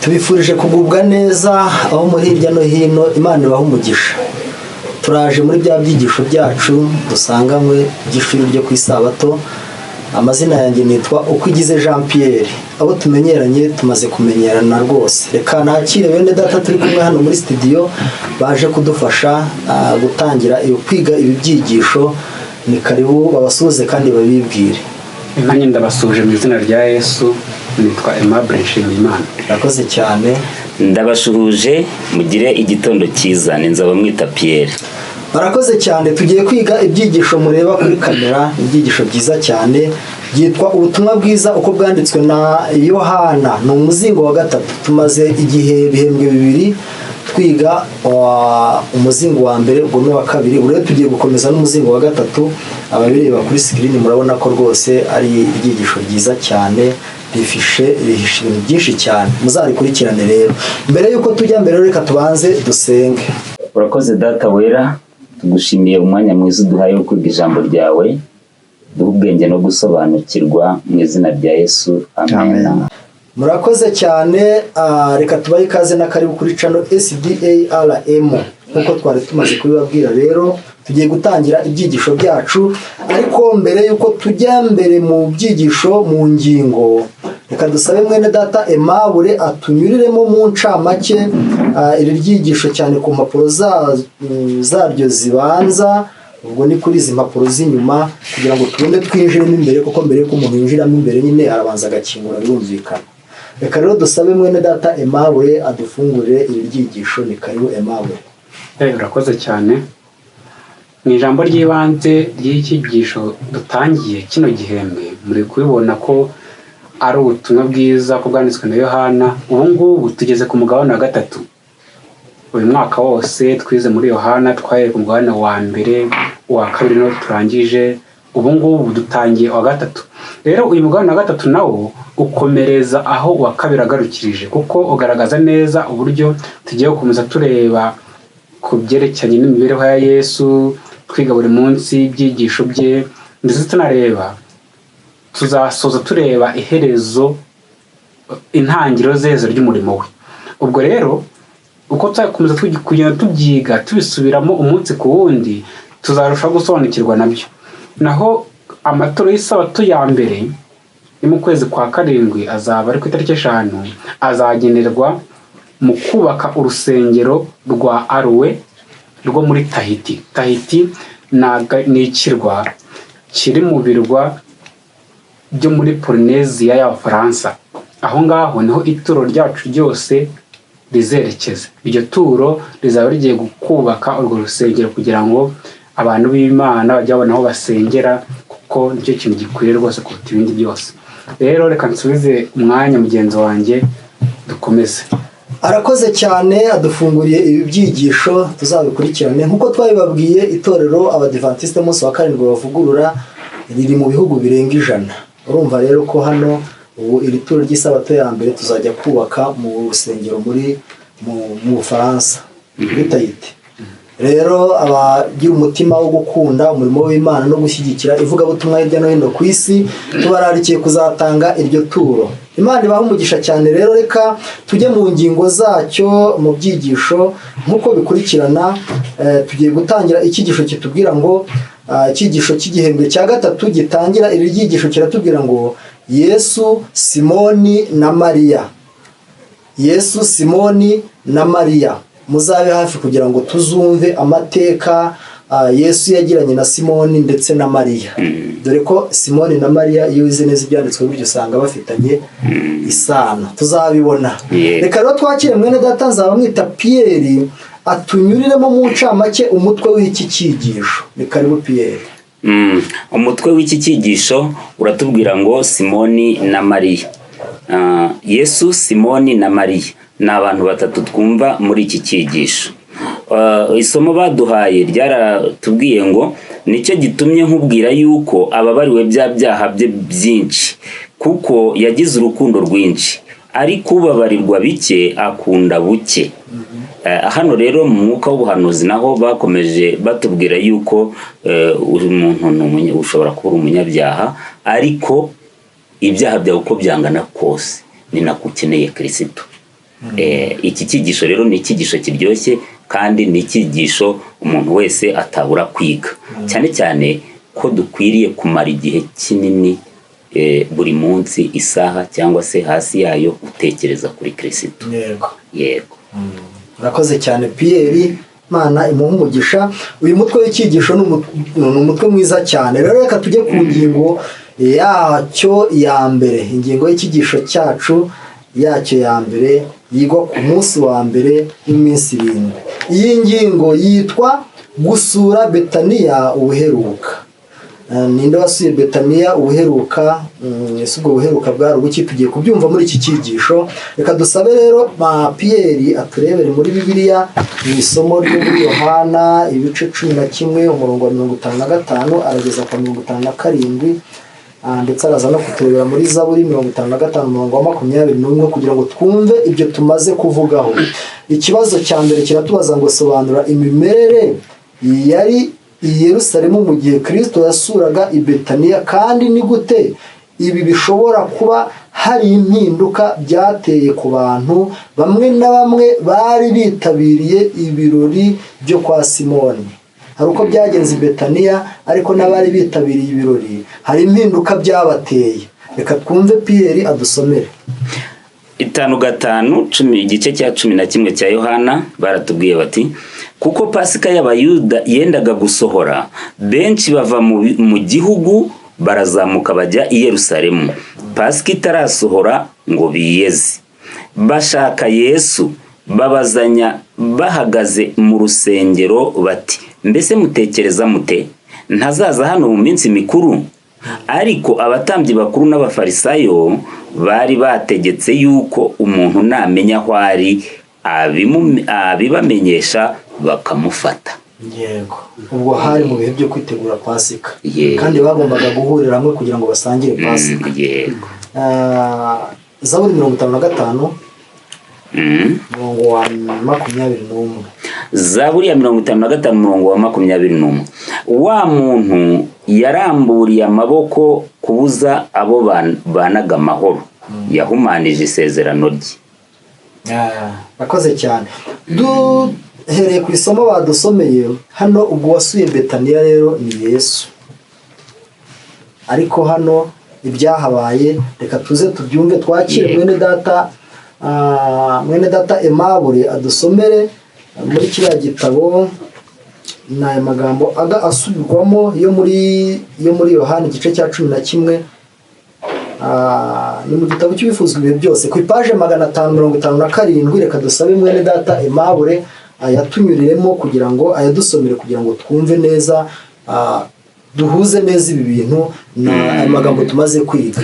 tubifurije kugubwa neza aho muri hirya no hino. Imana ibaha umugisha. Turaje muri bya byigisho byacu dusanganywe by'ishuri ryo ku Isabato. Amazina yanjye nitwa Ukwigize Jean Pierre. Abo tumenyeranye tumaze kumenyerana rwose. Reka nakire bene data turi kumwe hano muri studio baje kudufasha gutangira kwiga ibi byigisho. Ni karibu babasuhuze kandi babibwire. Nanjye ndabasuje mu izina rya Yesu. Nitwa Aimable Nshimiyimana. Urakoze cyane. Ndabashuhuje mugire igitondo cyiza. Ninzaba mwita Pierre. Barakoze cyane. Tugiye kwiga ibyigisho mureba kuri kamera, ibyigisho byiza cyane byitwa ubutumwa bwiza uko bwanditswe na Yohana. Ni umuzingo wa gatatu. Tumaze igihe bihembwe bibiri twiga umuzingo wa mbere ubwo wa kabiri. Urebe tugiye gukomeza n'umuzingo wa gatatu. Ababireba kuri screen murabona ko rwose ari ibyigisho byiza cyane. Bihishe ibintu byinshi cyane. Muzarikurikirane rero. Mbere yuko tujya mbere reka tubanze dusenge. Urakoze data wera, tugushimiye umwanya mwiza uduhaye wo kwiga ijambo ryawe, duha ubwenge no gusobanukirwa mu izina rya Yesu. Amen. Murakoze cyane. Reka tubahe ikaze na karibu kuri channel SDARM. Nkuko twari tumaze kubibabwira rero tugiye gutangira ibyigisho byacu, ariko mbere yuko tujya mbere mu byigisho mu ngingo, reka dusabe mwene data Aimable atunyuriremo mu ncamake iri ryigisho cyane ku mpapuro zaryo zibanza. Ubwo ni kuri izi mpapuro z'inyuma kugira ngo tubone twinjiremo imbere, kuko mbere yuko umuntu yinjiramo imbere nyine arabanza agakingura birumvikana. Reka rero dusabe mwene data Aimable adufungurire iri ryigisho. Ni karibu Aimable. Urakoze cyane. Mu ijambo ry'ibanze ry'icyigisho dutangiye kino gihembwe muri kubibona ko ari ubutumwa bwiza ko bwanditswe na Yohana. Ubu ngubu tugeze ku mugabane wa gatatu. Uyu mwaka wose twize muri Yohana twahereye ku mugabane wa mbere, uwa kabiri no turangije. Ubu ngubu dutangiye wa gatatu. Rero uyu mugabane wa gatatu nawo ukomereza aho uwa kabiri agarukirije, kuko ugaragaza neza uburyo tugiye gukomeza tureba ku byerekeranye n'imibereho ya Yesu, twiga buri munsi ibyigisho bye, ndetse tunareba tuzasoza tureba iherezo, intangiriro z'ezo ry'umurimo we. Ubwo rero uko tuzakomeza kugenda tubyiga tubisubiramo umunsi ku wundi, tuzarushaho gusobanukirwa nabyo. Naho amaturo y'Isabato ya mbere ni mu kwezi kwa karindwi, azaba ari ku itariki 5, azagenerwa mu kubaka urusengero rwa Aruwe rwo muri Tahiti. Tahiti ni ikirwa kiri mu birwa byo muri Polynesia y'Abafaransa. Aho ngaho niho ituro ryacu ryose rizerekeza. Iryo turo rizaba rigiye kubaka urwo rusengero kugira ngo abantu b'Imana bajye babona aho basengera, kuko nicyo kintu gikwiriye rwose kuruta ibindi byose. Rero reka nsubize umwanya mugenzi wanjye dukomeze. Arakoze cyane. Adufunguriye ibi byigisho tuzabikurikirane. Nkuko twabibabwiye, itorero Abadiventiste munsi wa karindwi bavugurura riri mu bihugu birenga 100. Urumva rero ko hano ubu iri turo ry'Isabato ya mbere tuzajya kubaka mu rusengero mu Bufaransa muri Tahiti. Rero abagira umutima wo gukunda umurimo w'Imana no gushyigikira ivugabutumwa hirya no hino ku isi, tubararikiye kuzatanga iryo turo. Imana ibaha umugisha cyane. Rero reka tujye mu ngingo zacyo mu byigisho nk'uko bikurikirana. Tugiye gutangira icyigisho kitubwira ngo icyigisho cy'igihembwe cya gatatu gitangira. Iri ryigisho kiratubwira ngo Yesu, Simoni na Mariya. Yesu, Simoni na Mariya. Muzabe hafi kugira ngo tuzumve amateka Yesu yagiranye na Simoni ndetse na Mariya. Dore ko Simoni na Mariya iyo wize neza ibyanditswe buryo usanga bafitanye isano. Tuzabibona. Reka rero twakire mwene data nzaba mwita Pierre atunyuriremo mu ncamake umutwe w'iki cyigisho. Ni karibu Pierre. Umutwe w'iki cyigisho uratubwira ngo Simoni na Mariya. Yesu, Simoni na Mariya ni abantu batatu twumva muri iki cyigisho. Isomo baduhaye ryaratubwiye ngo nicyo gitumye nkubwira yuko ababariwe bya byaha bye byinshi, kuko yagize urukundo rwinshi, ariko ubabarirwa bike akunda buke. Hano rero mu mwuka w'ubuhanuzi naho bakomeje batubwira yuko umuntu ushobora kuba umunyabyaha, ariko ibyaha byawe uko byangana kose ni nako ukeneye Kristo. iki cyigisho rero ni icyigisho kiryoshye kandi ni icyigisho umuntu wese atabura kwiga, cyane cyane ko dukwiriye kumara igihe kinini buri munsi isaha cyangwa se hasi yayo utekereza kuri Kristo. Yego. Urakoze cyane Pierre, Imana imuhe umugisha. Uyu mutwe w'icyigisho ni umutwe mwiza cyane. Rero reka tujye ku ngingo yacyo ya mbere, ingingo y'icyigisho cyacu yacyo ya mbere yigwa ku munsi wa mbere w'iminsi 7. Iyi ngingo yitwa gusura Betaniya ubuheruka. Ninde wasuye Betaniya ubuheruka? Ese ubwo buheruka bwari ubuki? Tugiye kubyumva muri iki cyigisho. Reka dusabe rero Pierre aturebere muri Bibiliya mu isomo ryo muri Yohana ibice 11 umurongo wa 55 arageza kwa 57, ndetse araza no kuturebera muri Zaburi 55 umurongo wa 21 kugira ngo twumve ibyo tumaze kuvugaho. Ikibazo cya mbere kiratubaza ngo sobanura imimerere yari i Yerusalemu mu gihe Kristo yasuraga i Betaniya, kandi ni gute ibi bishobora kuba hari impinduka byateye ku bantu bamwe na bamwe bari bitabiriye ibirori byo kwa Simoni. Hari uko byagenze i Betaniya, ariko n'abari bitabiriye ibirori hari impinduka byabateye. Reka twumve Pierre adusomere. 5:5 igice cya 11 cya Yohana baratubwiye bati, kuko Pasika y'Abayuda yendaga gusohora, benshi bava mu gihugu barazamuka bajya i Yerusalemu. Pasika itarasohora ngo biyeze. Bashaka Yesu, babazanya bahagaze mu rusengero bati, mbese mutekereza mute? Ntazaza hano mu minsi mikuru? Ariko abatambyi bakuru n'abafarisayo bari bategetse yuko umuntu namenya aho ari abibamenyesha bakamufata. Yego. Ubwo hari mu bihe byo kwitegura Pasika, kandi bagombaga guhurira hamwe kugira ngo basangire Pasika. Yego. Zaburi 55 umurongo wa 21. Zaburi ya 55 umurongo wa 21. Wa muntu yaramburiye amaboko kubuza abo banaga amahoro, yahumanije isezerano rye. Bakoze cyane. Duhereye ku isomo badusomeye hano, ubwo wasuye Betaniya rero ni Yesu. Ariko hano ibyahabaye reka tuze tubyumve, twakire mwene data Aimable adusomere muri kiriya gitabo n'aya magambo asubirwamo yo muri Yohana igice cya 11. Ni mu gitabo cy'ibifuzwa ibihe byose ku ipaje 557. Reka dusabe mwene data Aimable ayatunyuriremo kugira ngo ayadusomere kugira ngo twumve neza, duhuze neza ibi bintu na magambo tumaze kwiga.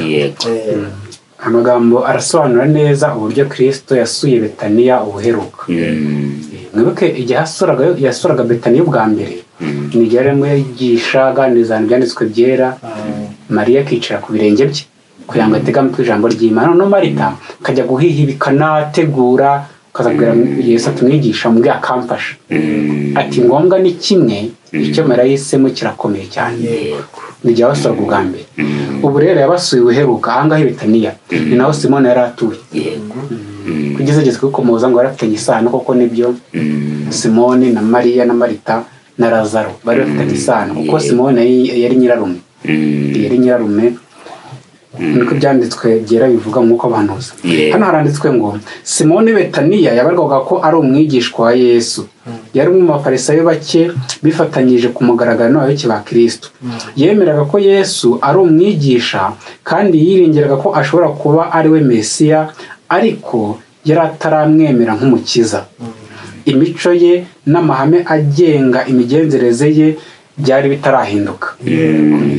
Amagambo arasobanura neza uburyo Kristo yasuye Betaniya ubuheruka. Mwibuke igihe yasuraga Betaniya ubwa mbere, ni igihe arimo yigisha aganiriza ibyanditswe byera, Mariya akicara ku birenge bye kugira ngo atege amatwi ijambo ry'Imana. No Marita akajya guhihibikana ategura, akazabwira Yesu atumwigisha mu akamfasha. Ati ngombwa ni kimwe, icyo Mariya yisemo kirakomeye cyane. Ni igihe yasuraga ubwa mbere. Ubu rero yabasuye ubuheruka ahangaha i Betaniya, ni naho Simoni yari atuye. Kugeza kukomoza ngo yarafitanye isano, koko nibyo. Simoni na Mariya na Marita na Lazaro bari bafitanye isano, kuko Simoni yari nyirarume. Niko byanditswe byera bivuga nk'uko abantuza. Hano haranditswe ngo Simoni Betaniya yabarwaga ko ari umwigishwa wa Yesu. Yari mu bafarisayo bake bifatanyije ku mugaragaro n'abayoboke ba Kristo. Yemeraga ko Yesu ari umwigisha, kandi yiringiraga ko ashobora kuba ari we Mesiya, ariko yari ataramwemera nk'umukiza. Imico ye n'amahame agenga imigenzereze ye byari bitarahinduka.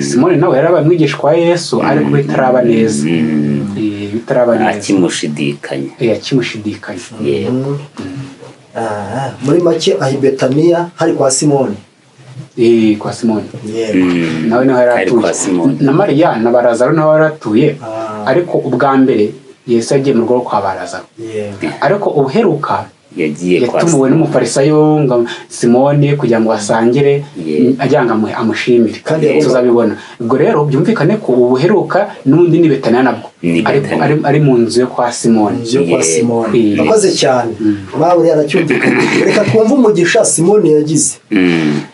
Simoni nawe yari umwigishwa wa Yesu, ariko bitaraba neza. Akimushidikanya. Muri make ahi Betaniya hari kwa Simoni. Kwa Simoni. Nawe niho yari atuye. Na Mariya na Lazaro naho yari atuye. Ariko ubwa mbere Yesu yagiye mu rugo kwa Lazaro. Ariko ubuheruka yatumuwe n'umufarisayo ngo Simoni kugira ngo asangire ajyanga amushimire kandi tuzabibona. Ubwo rero byumvikane ko ubuheruka n'undi ni Betaniya nabwo ari mu nzu yo kwa Simoni. Bakoze cyane bawe yaracyumvikana. Reka twumve umugisha Simoni yagize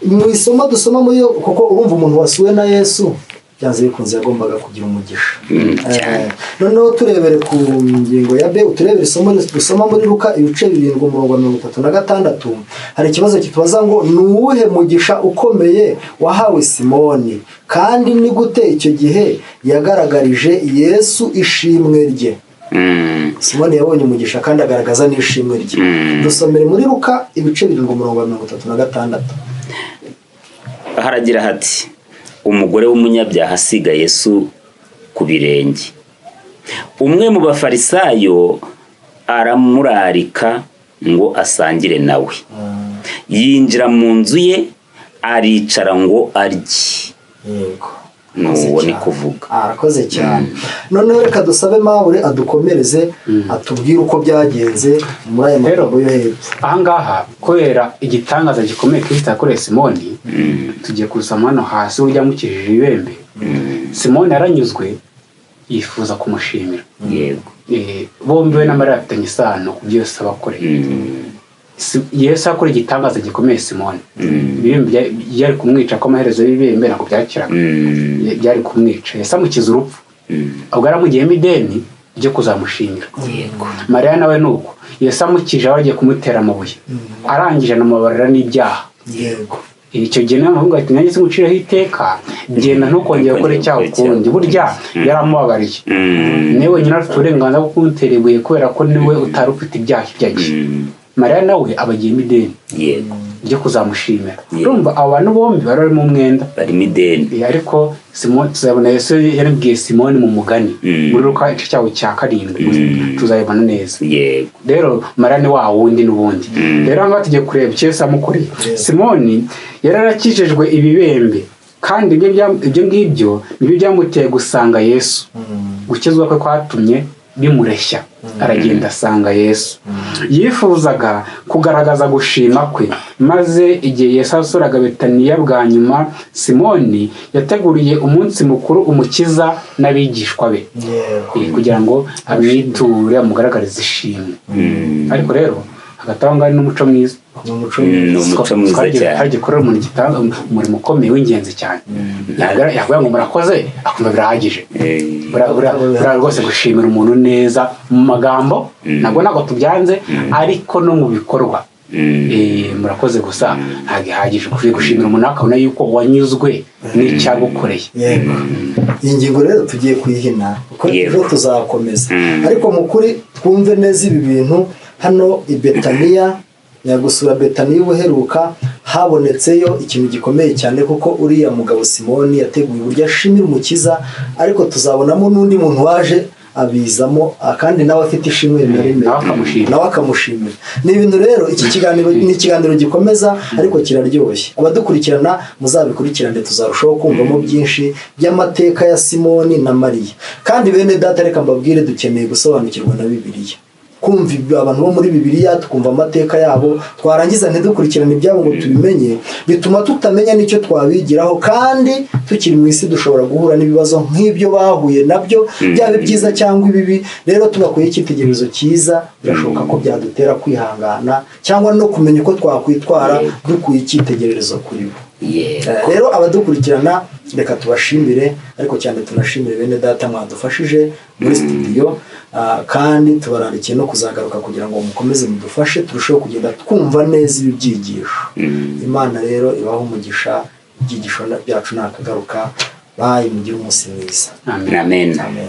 mu isomo dusoma muri kuko urumva umuntu wasuwe na Yesu byanze bikunze yagombaga kugira umugisha. Noneho turebere ku ngingo ya B, turebere isomo dusoma muri Luka ibice 7:36. Hari ikibazo kitubaza ngo nuwuhe mugisha ukomeye wahawe Simoni kandi ni gute icyo gihe yagaragarije Yesu ishimwe rye. Simoni yabonye umugisha kandi agaragaza n'ishimwe rye. Dusomere muri Luka ibice 7:36. Haragira hati umugore w'umunyabyaha asiga Yesu ku birenge. Umwe mu bafarisayo aramurarika ngo asangire nawe. Yinjira mu nzu ye aricara ngo arye. Nuwo ni kuvuga. Arakoze cyane. Noneho reka dusabe Mabure adukomereze atubwire uko byagenze muri aya magambo yo hepfo. Ahangaha kubera igitangaza gikomeye Kristo yakoreye Simoni, tugiye kusoma hano hasi urya mukijije ibembe. Simoni aranyuzwe yifuza kumushimira. Yego. Bombi we na Mariya bafitanye isano ku byose bakoreye. Yesu akora igitangaza gikomeye Simoni. Ibembe yari kumwica ko amaherezo y'ibembe nako byakiraga. Byari kumwica. Yesu amukiza urupfu. Ubwo aramugiyemo ideni ryo kuzamushimira. Yego. Mariya nawe nuko Yesu amukije abagiye kumutera amabuye. Arangije anamubarira n'ibyaha. Yego. Icyo gihe n'amahungu ati nanjye simuciraho iteka ngenda ntukongera gukora icyaha ukundi. Burya yaramubabariye. Niwe nyine afite uburenganzira bwo kumutera ibuye kubera ko niwe utari ufite ibyaha ibyagiye. Mariya nawe abagiyemo ideni. Yego. Ryo kuzamushimira. Urumva abo bantu bombi bari mu mwenda. Barimo ideni. Ariko Simoni tuzabona Yesu yarabwiye Simoni mu mugani muri Luka igice cyawo cya 7 tuzayibona neza. Yego. Rero Mariya ni wa wundi n'ubundi. Rero ngo tugiye kureba icyo Yesu amukuriye. Simoni yararakijejwe ibibembe kandi ibyo ngibyo nibyo byamuteye gusanga Yesu. Gukizwa kwe kwatumye bimureshya aragenda asanga Yesu. Yifuzaga kugaragaza gushima kwe, maze igihe Yesu asuraga Betaniya bwa nyuma Simoni yateguriye umunsi mukuru umukiza n'abigishwa be kugira ngo amwiture amugaragarize ishimwe. Ariko rero agatanga n'umuco mwiza. Umuco mwiza cyane. Hagikorera umuntu gitanga umurimo ukomeye w'ingenzi cyane. Yavuga ngo murakoze akumva birahagije. Bura rwose gushimira umuntu neza mu magambo ntabwo tubyanze ariko no mu bikorwa. Murakoze gusa ntabwo ihagije ukwiye gushimira umuntu akabona yuko wanyuzwe n'icyagukoreye. Iyi ngingo rero tugiye kuyihina kuko ejo tuzakomeza. Ariko mu kuri twumve neza ibi bintu hano i Betaniya, nyagusura Betaniya ubuheruka habonetseyo ikintu gikomeye cyane kuko uriya mugabo Simoni yateguye uburyo ashimira umukiza, ariko tuzabonamo n'undi muntu waje abizamo kandi nawe afite ishimwe nawe akamushimira. Ni ibintu rero iki kiganiro ni ikiganiro gikomeza ariko kiraryoshye. Abadukurikirana muzabikurikirane tuzarushaho kumvamo byinshi by'amateka ya Simoni na Mariya. Kandi bene data reka mbabwire dukeneye gusobanukirwa na Bibiliya. Kumva abantu bo muri Bibiliya tukumva amateka yabo, twarangiza ntidukurikirane ibyabo ngo tubimenye, bituma tutamenya n'icyo twabigiraho, kandi tukiri mu isi dushobora guhura n'ibibazo nk'ibyo bahuye nabyo, byaba byiza cyangwa ibibi. Rero tubakuye icyitegererezo cyiza, birashoboka ko byadutera kwihangana cyangwa no kumenya uko twakwitwara dukuye icyitegererezo kuri bo. Rero abadukurikirana reka tubashimire, ariko cyane tunashimire bene data mwadufashije muri studio, kandi tubararikiye no kuzagaruka kugira ngo mukomeze mudufashe turusheho kugenda twumva neza ibi byigisho. Imana rero ibaho umugisha, ibyigisho byacu nakagaruka. Bayi mugire umunsi mwiza. Amen. Amen.